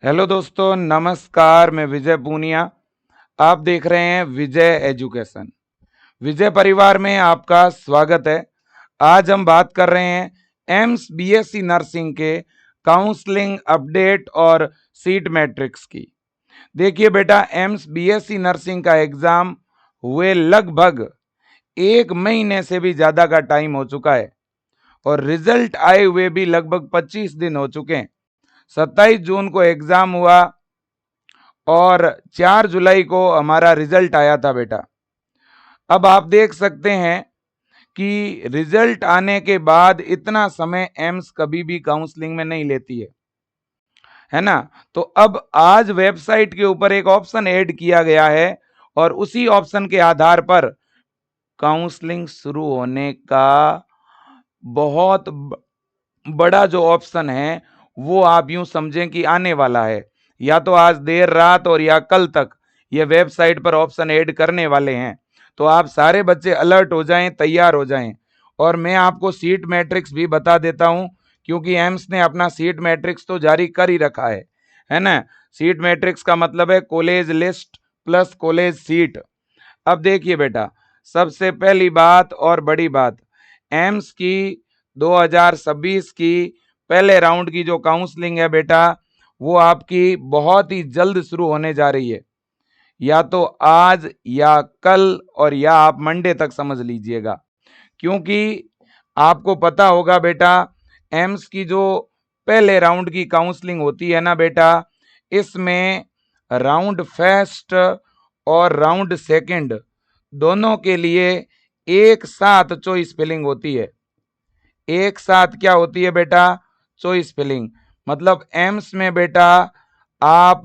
Hello दोस्तों, नमस्कार। मैं विजय पूनिया। आप देख रहे हैं विजय एजुकेशन। विजय परिवार में आपका स्वागत है। आज हम बात कर रहे हैं एम्स बीएससी नर्सिंग के काउंसलिंग अपडेट और सीट मैट्रिक्स की। देखिए बेटा, एम्स बीएससी नर्सिंग का एग्जाम हुए लगभग 1 महीने से भी ज्यादा का टाइम हो चुका है और रिजल्ट आए हुए भी लगभग 25 दिन हो चुके हैं। 27 जून को एग्जाम हुआ और 4 जुलाई को हमारा रिजल्ट आया था बेटा। अब आप देख सकते हैं कि रिजल्ट आने के बाद इतना समय एम्स कभी भी काउंसलिंग में नहीं लेती है ना। तो अब आज वेबसाइट के ऊपर एक ऑप्शन ऐड किया गया है और उसी ऑप्शन के आधार पर काउंसलिंग शुरू होने का बहुत बड़ा जो ऑप्शन है वो आप यूं समझें कि आने वाला है। या तो आज देर रात और या कल तक ये वेबसाइट पर ऑप्शन ऐड करने वाले हैं। तो आप सारे बच्चे अलर्ट हो जाएं, तैयार हो जाएं। और मैं आपको सीट मैट्रिक्स भी बता देता हूं, क्योंकि एम्स ने अपना सीट मैट्रिक्स तो जारी कर ही रखा है ना। सीट मैट्रिक्स का मतलब है college list plus college seat. अब देखिए बेटा, सबसे पहली बात और बड़ी बात, एम्स की 2026 की पहले राउंड की जो काउंसलिंग है बेटा, वो आपकी बहुत ही जल्द शुरू होने जा रही है। या तो आज या कल और या आप मंडे तक समझ लीजिएगा। क्योंकि आपको पता होगा बेटा, एम्स की जो पहले राउंड की काउंसलिंग होती है ना बेटा, इसमें राउंड फर्स्ट और राउंड सेकंड दोनों के लिए एक साथ चॉइस फिलिंग होती है। एक साथ क्या होती है बेटा? Choice filling. मतलब एम्स में बेटा आप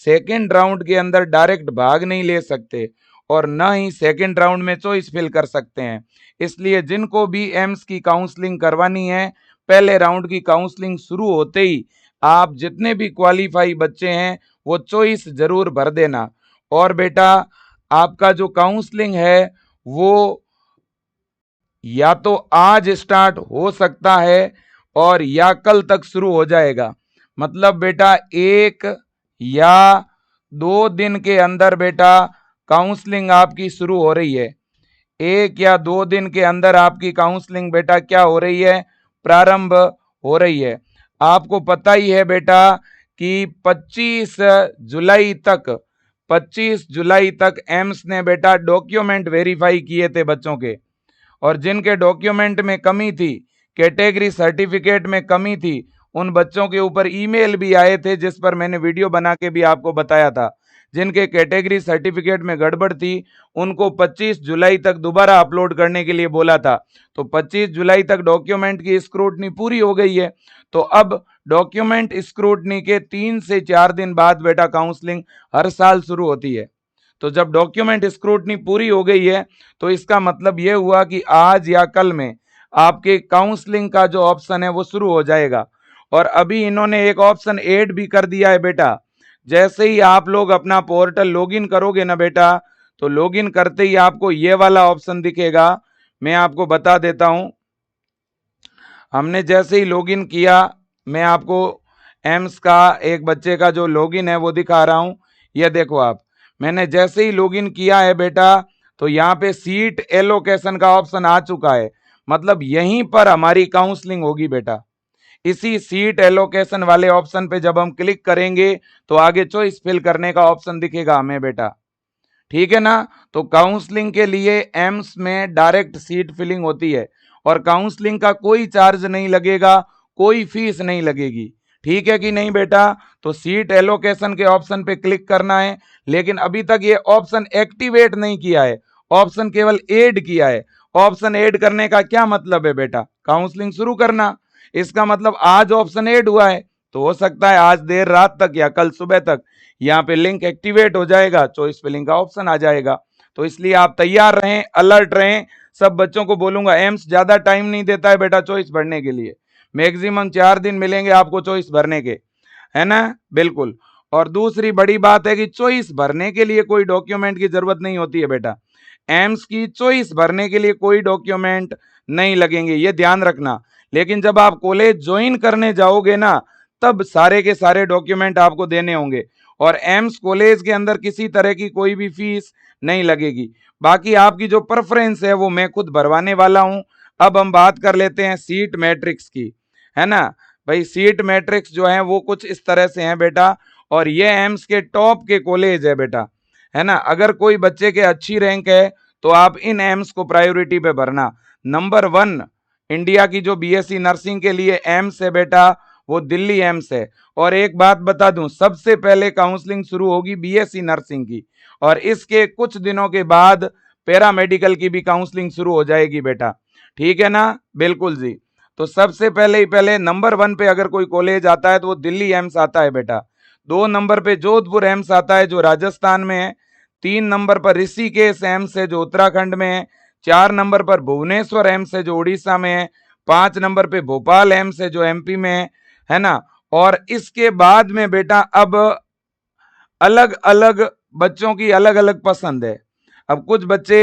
सेकंड राउंड के अंदर डायरेक्ट भाग नहीं ले सकते और न ही सेकंड राउंड में चॉइस फिल कर सकते हैं। इसलिए जिनको भी एम्स की काउंसलिंग करवानी है, पहले राउंड की काउंसलिंग शुरू होते ही आप जितने भी क्वालिफाई बच्चे हैं वो चॉइस जरूर भर देना। और बेटा आपका जो काउंसलिंग है वो या तो आज स्टार्ट हो सकता है और या कल तक शुरू हो जाएगा। मतलब बेटा 1 या 2 दिन के अंदर बेटा काउंसलिंग आपकी शुरू हो रही है। 1 या 2 दिन के अंदर आपकी काउंसलिंग बेटा क्या हो रही है? प्रारंभ हो रही है। आपको पता ही है बेटा कि 25 जुलाई तक एम्स ने बेटा डॉक्यूमेंट वेरीफाई किए थे बच्चों के। और जिनके डॉक्यूमेंट में कमी थी, कैटेगरी सर्टिफिकेट में कमी थी, उन बच्चों के ऊपर ईमेल भी आए थे, जिस पर मैंने वीडियो बना के भी आपको बताया था। जिनके कैटेगरी सर्टिफिकेट में गड़बड़ थी उनको 25 जुलाई तक दोबारा अपलोड करने के लिए बोला था। तो 25 जुलाई तक डॉक्यूमेंट की स्क्रूटनी पूरी हो गई है। तो अब डॉक्यूमेंट स्क्रूटनी के 3 से 4 दिन बाद बेटा काउंसलिंग हर साल शुरू होती है। तो जब डॉक्यूमेंट स्क्रूटनी पूरी हो गई है तो इसका मतलब यह हुआ कि आज या कल में आपके काउंसलिंग का जो ऑप्शन है वो शुरू हो जाएगा। और अभी इन्होंने एक ऑप्शन ऐड भी कर दिया है बेटा। जैसे ही आप लोग अपना पोर्टल लॉगिन करोगे ना बेटा, तो लॉगिन करते ही आपको ये वाला ऑप्शन दिखेगा। मैं आपको बता देता हूं। हमने जैसे ही लॉगिन किया, मैं आपको एम्स का एक बच्चे का जो लॉगिन है वो दिखा रहा हूं। ये देखो आप, मैंने जैसे ही लॉगिन किया है बेटा, तो यहाँ पे सीट एलोकेशन का ऑप्शन आ चुका है। मतलब यहीं पर हमारी काउंसलिंग होगी बेटा। इसी सीट एलोकेशन वाले ऑप्शन पे जब हम क्लिक करेंगे तो आगे चॉइस फिल करने का ऑप्शन दिखेगा हमें बेटा। ठीक है ना। तो काउंसलिंग के लिए एम्स में डायरेक्ट सीट फिलिंग होती है और काउंसलिंग का कोई चार्ज नहीं लगेगा, कोई फीस नहीं लगेगी। ठीक है कि नहीं बेटा? तो सीट एलोकेशन के ऑप्शन पे क्लिक करना है, लेकिन अभी तक ये ऑप्शन एक्टिवेट नहीं किया है, ऑप्शन केवल ऐड किया है। ऑप्शन ऐड करने का क्या मतलब है बेटा? काउंसलिंग शुरू करना। इसका मतलब आज ऑप्शन ऐड हुआ है तो हो सकता है आज देर रात तक या कल सुबह तक यहाँ पे लिंक एक्टिवेट हो जाएगा, चॉइस फिलिंग का ऑप्शन आ जाएगा। तो इसलिए आप तैयार रहें, अलर्ट रहें। सब बच्चों को बोलूंगा, एम्स ज्यादा टाइम नहीं देता है बेटा चॉइस भरने के लिए। मैक्सिमम 4 दिन मिलेंगे आपको चॉइस भरने के, है ना। बिल्कुल। और दूसरी बड़ी बात है कि चॉइस भरने के लिए कोई डॉक्यूमेंट की जरूरत नहीं होती है बेटा। एम्स की चॉइस भरने के लिए कोई डॉक्यूमेंट नहीं लगेंगे, ये ध्यान रखना। लेकिन जब आप कॉलेज ज्वाइन करने जाओगे ना, तब सारे के सारे डॉक्यूमेंट आपको देने होंगे। और एम्स कॉलेज के अंदर किसी तरह की कोई भी फीस नहीं लगेगी। बाकी आपकी जो प्रेफरेंस है वो मैं खुद भरवाने वाला हूं। अब हम बात कर लेते हैं सीट मैट्रिक्स की, है ना भाई। सीट मैट्रिक्स जो है वो कुछ इस तरह से हैं बेटा, और ये एम्स के टॉप के कॉलेज है बेटा, है ना। अगर कोई बच्चे के अच्छी रैंक है तो आप इन एम्स को प्रायोरिटी पे भरना। नंबर 1 इंडिया की जो बीएससी नर्सिंग के लिए एम्स है बेटा, वो दिल्ली एम्स है। और एक बात बता दूं, सबसे पहले काउंसलिंग शुरू होगी बीएससी नर्सिंग की, और इसके कुछ दिनों के बाद पैरामेडिकल की भी काउंसलिंग शुरू हो जाएगी बेटा, ठीक है ना। बिल्कुल जी। तो सबसे पहले ही पहले नंबर 1 पे अगर कोई कॉलेज आता है तो वो दिल्ली एम्स आता है बेटा। 2 नंबर पे जोधपुर एम्स आता है जो राजस्थान में है। 3 नंबर पर ऋषिकेश एम्स है जो उत्तराखंड में है। 4 नंबर पर भुवनेश्वर एम्स है जो उड़ीसा में है। 5 नंबर पे भोपाल एम्स है जो एमपी में है ना। और इसके बाद में बेटा अब अलग अलग बच्चों की अलग अलग पसंद है। अब कुछ बच्चे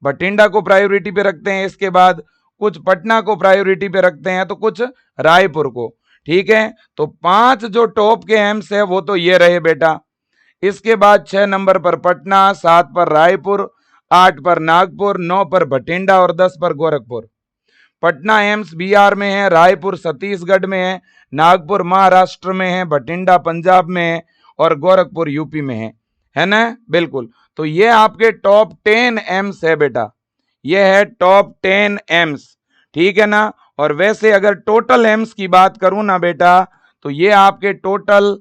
बठिंडा को प्रायोरिटी पे रखते हैं, इसके बाद कुछ पटना को प्रायोरिटी पे रखते हैं, तो कुछ रायपुर को, ठीक है। तो 5 जो टॉप के एम्स है वो तो ये रहे बेटा। इसके बाद 6 नंबर पर पटना, 7 पर रायपुर, 8 पर नागपुर, 9 पर बठिंडा और 10 पर गोरखपुर। पटना एम्स बिहार में है, रायपुर छत्तीसगढ़ में है, नागपुर महाराष्ट्र में है, बठिंडा पंजाब में है और गोरखपुर यूपी में है ना। बिल्कुल। तो ये आपके टॉप 10 एम्स है बेटा, ये है टॉप 10 एम्स, ठीक है ना। और वैसे अगर टोटल एम्स की बात करूं ना बेटा, तो ये आपके टोटल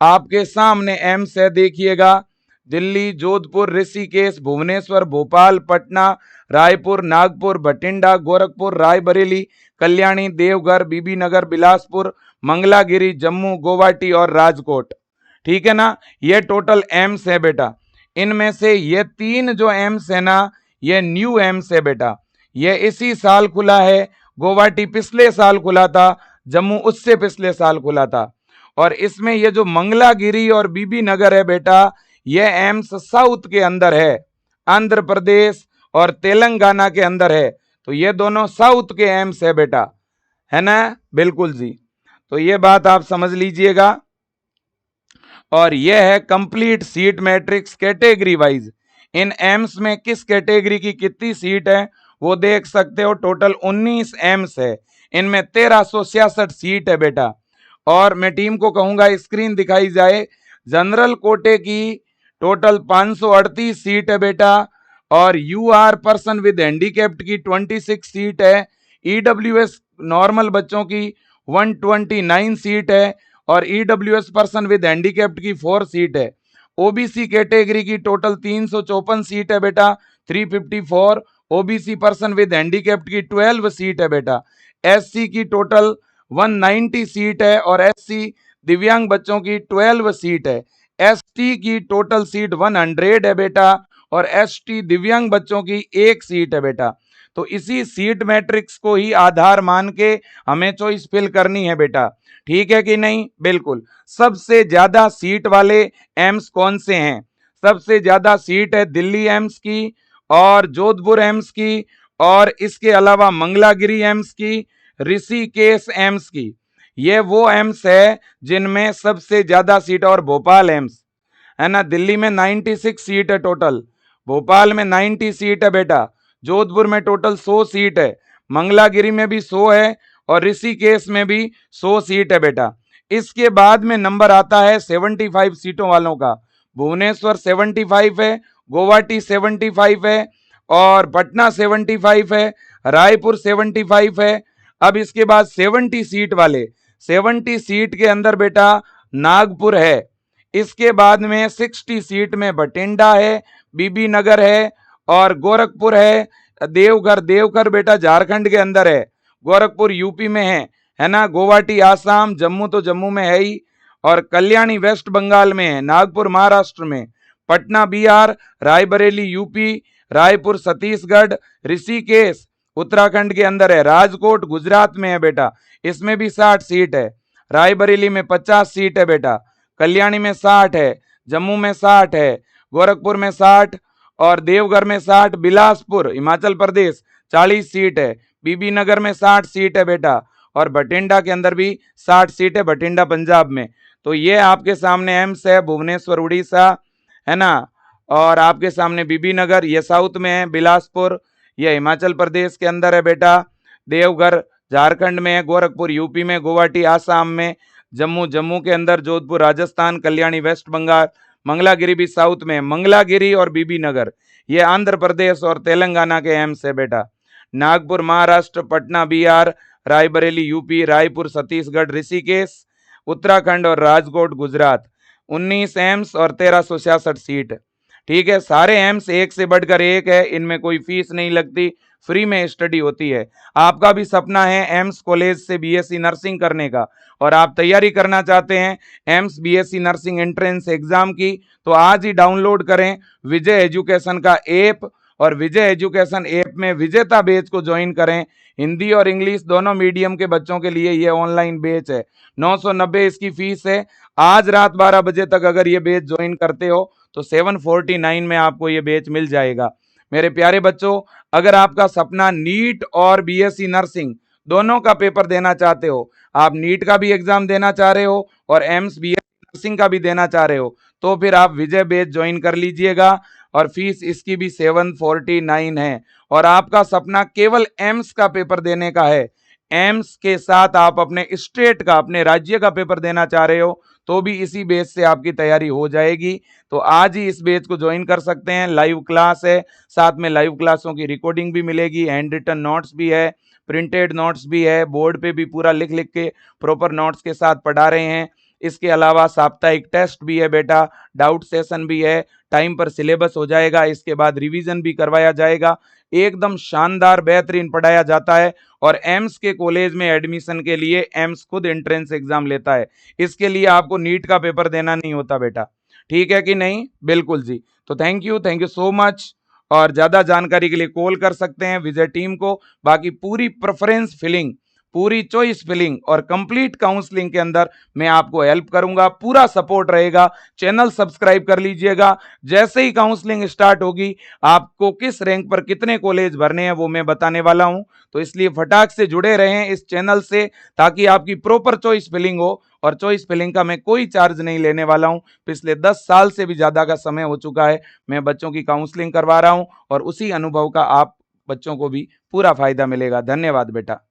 आपके सामने एम्स है, देखिएगा। दिल्ली, जोधपुर, ऋषिकेश, भुवनेश्वर, भोपाल, पटना, रायपुर, नागपुर, बठिंडा, गोरखपुर, रायबरेली, कल्याणी, देवघर, बीबीनगर, बिलासपुर, मंगलागिरी, जम्मू, गुवाहाटी और राजकोट, ठीक है ना। ये टोटल एम्स है बेटा। इनमें से ये 3 जो एम्स है ना, ये न्यू एम्स है बेटा। ये इसी साल खुला है। गुवाहाटी पिछले साल खुला था, जम्मू उससे पिछले साल खुला था। और इसमें ये जो मंगलागिरी और बीबी नगर है बेटा, ये एम्स साउथ के अंदर है, आंध्र प्रदेश और तेलंगाना के अंदर है। तो ये दोनों साउथ के एम्स है बेटा, है ना। बिल्कुल जी। तो ये बात आप समझ लीजिएगा। और यह है complete seat matrix category wise. इन एम्स में किस कैटेगरी की कितनी सीट है वो देख सकते हो। टोटल 19 एम्स है, इनमें 1366 सीट है बेटा। और मैं टीम को कहूंगा स्क्रीन दिखाई जाए। जनरल कोटे की टोटल 538 सीट है बेटा, और you are person with handicapped की 26 सीट है। ईडब्ल्यूएस नॉर्मल बच्चों की 129 सीट है, और ईडब्ल्यूएस पर्सन विद हैंडीकैप्ड की 4 सीट है। ओबीसी कैटेगरी की टोटल 354 सीट है बेटा, 354। ओबीसी पर्सन विद हैंडीकैप्ड की 12 सीट है बेटा। एससी की टोटल 190 सीट है, और एससी दिव्यांग बच्चों की 12 सीट है। एसटी की टोटल सीट 100 है बेटा, और एसटी दिव्यांग बच्चों की 1 सीट है बेटा। तो इसी सीट मैट्रिक्स को ही आधार मान के हमें चॉइस फिल करनी है बेटा, ठीक है कि नहीं। बिल्कुल। सबसे ज्यादा सीट वाले एम्स कौन से हैं? सबसे ज्यादा सीट है दिल्ली एम्स की, और जोधपुर एम्स की, और इसके अलावा मंगलागिरी एम्स की, ऋषिकेश एम्स की। ये वो एम्स है जिनमें सबसे ज्यादा सीट। और भोपाल एम्स है ना, दिल्ली में 96 सीट है टोटल, भोपाल में 90 सीट है बेटा, जोधपुर में टोटल 100 सीट है, मंगलागिरी में भी 100 है, और ऋषिकेश में भी 100 सीट है बेटा। इसके बाद में नंबर आता है 75 सीटों वालों का। भुवनेश्वर 75 है, गुवाहाटी 75 है, और पटना 75 है, रायपुर 75 है। अब इसके बाद 70 सीट वाले, 70 सीट के अंदर बेटा नागपुर है। इसके बाद में 60 सीट में बठिंडा है, बीबी नगर है, और गोरखपुर है। देवघर, देवघर बेटा झारखंड के अंदर है, गोरखपुर यूपी में है ना। गुवाहाटी आसाम, जम्मू तो जम्मू में है ही, और कल्याणी वेस्ट बंगाल में है, नागपुर महाराष्ट्र में, पटना बिहार, रायबरेली यूपी, रायपुर छत्तीसगढ़, ऋषिकेश उत्तराखंड के अंदर है, राजकोट गुजरात में है बेटा, इसमें भी 60 सीट है। रायबरेली में 50 सीट है बेटा, कल्याणी में 60 है, जम्मू में 60 है, गोरखपुर में 60, और देवघर में 60, बिलासपुर हिमाचल प्रदेश 40 सीट है, बीबी नगर में 60 सीट है बेटा, और बठिंडा के अंदर भी 60 सीट है, बठिंडा पंजाब में। तो ये आपके सामने एम्स है, भुवनेश्वर उड़ीसा, है ना। और आपके सामने बीबी नगर, ये साउथ में है, बिलासपुर ये हिमाचल प्रदेश के अंदर है बेटा, देवघर झारखंड में है, गोरखपुर यूपी में, गुवाहाटी आसाम में, जम्मू जम्मू के अंदर, जोधपुर राजस्थान, कल्याणी वेस्ट बंगाल, मंगलागिरी भी साउथ में, मंगलागिरी और बीबी नगर ये आंध्र प्रदेश और तेलंगाना के एम्स है बेटा। नागपुर महाराष्ट्र, पटना बिहार, रायबरेली यूपी, रायपुर छत्तीसगढ़, ऋषिकेश उत्तराखंड और राजकोट गुजरात। 19 एम्स और 1366 सीट। ठीक है, सारे एम्स एक से बढ़कर एक है, इनमें कोई फीस नहीं लगती, फ्री में स्टडी होती है। आपका भी सपना है एम्स कॉलेज से बीएससी नर्सिंग करने का और आप तैयारी करना चाहते हैं AIIMS BSc nursing entrance exam की, तो आज ही डाउनलोड करें विजय एजुकेशन का ऐप और विजय एजुकेशन ऐप में विजेता बैच को ज्वाइन करें। हिंदी और इंग्लिश दोनों मीडियम के बच्चों के लिए ये ऑनलाइन बैच है, 990 इसकी फीस है। आज रात 12 बजे तक अगर ये बैच ज्वाइन करते हो तो 749 में आपको ये बैच मिल जाएगा। मेरे प्यारे बच्चों, अगर आपका सपना नीट और बीएससी नर्सिंग दोनों का पेपर देना चाहते हो, आप नीट का भी एग्जाम देना चाह रहे हो और एम्स बीएससी नर्सिंग का भी देना चाह रहे हो, तो फिर आप विजय बैच ज्वाइन कर लीजिएगा और फीस इसकी भी 749 है। और आपका सपना केवल एम्स का पेपर देने का है, एम्स के साथ आप अपने स्टेट का, अपने राज्य का पेपर देना चाह रहे हो तो भी इसी बेस से आपकी तैयारी हो जाएगी। तो आज ही इस बेच को ज्वाइन कर सकते हैं, लाइव क्लास है, साथ में लाइव क्लासों की रिकॉर्डिंग भी मिलेगी, हैंड रिटन नोट्स भी है, प्रिंटेड नोट्स भी है, बोर्ड पे भी पूरा लिख लिख के प्रॉपर नोट्स के साथ पढ़ा रहे हैं। इसके अलावा साप्ताहिक टेस्ट भी है बेटा, डाउट सेशन भी है, टाइम पर सिलेबस हो जाएगा, इसके बाद रिवीजन भी करवाया जाएगा, एकदम शानदार बेहतरीन पढ़ाया जाता है। और एम्स के कॉलेज में एडमिशन के लिए एम्स खुद एंट्रेंस एग्जाम लेता है, इसके लिए आपको नीट का पेपर देना नहीं होता बेटा। ठीक है कि नहीं? बिल्कुल जी। तो थैंक यू सो मच। और ज्यादा जानकारी के लिए कॉल कर सकते हैं विजय टीम को। बाकी पूरी प्रेफरेंस फिलिंग, पूरी चॉइस फिलिंग और कंप्लीट काउंसलिंग के अंदर मैं आपको हेल्प करूंगा, पूरा सपोर्ट रहेगा। चैनल सब्सक्राइब कर लीजिएगा, जैसे ही काउंसलिंग स्टार्ट होगी आपको किस रैंक पर कितने कॉलेज भरने हैं वो मैं बताने वाला हूं। तो इसलिए फटाक से जुड़े रहें इस चैनल से, ताकि आपकी प्रॉपर चॉइस फिलिंग हो। और चॉइस फिलिंग का मैं कोई चार्ज नहीं लेने वाला हूं। पिछले 10 साल से भी ज्यादा का समय हो चुका है मैं बच्चों की काउंसलिंग करवा रहा हूं और उसी अनुभव का आप बच्चों को भी पूरा फायदा मिलेगा। धन्यवाद बेटा।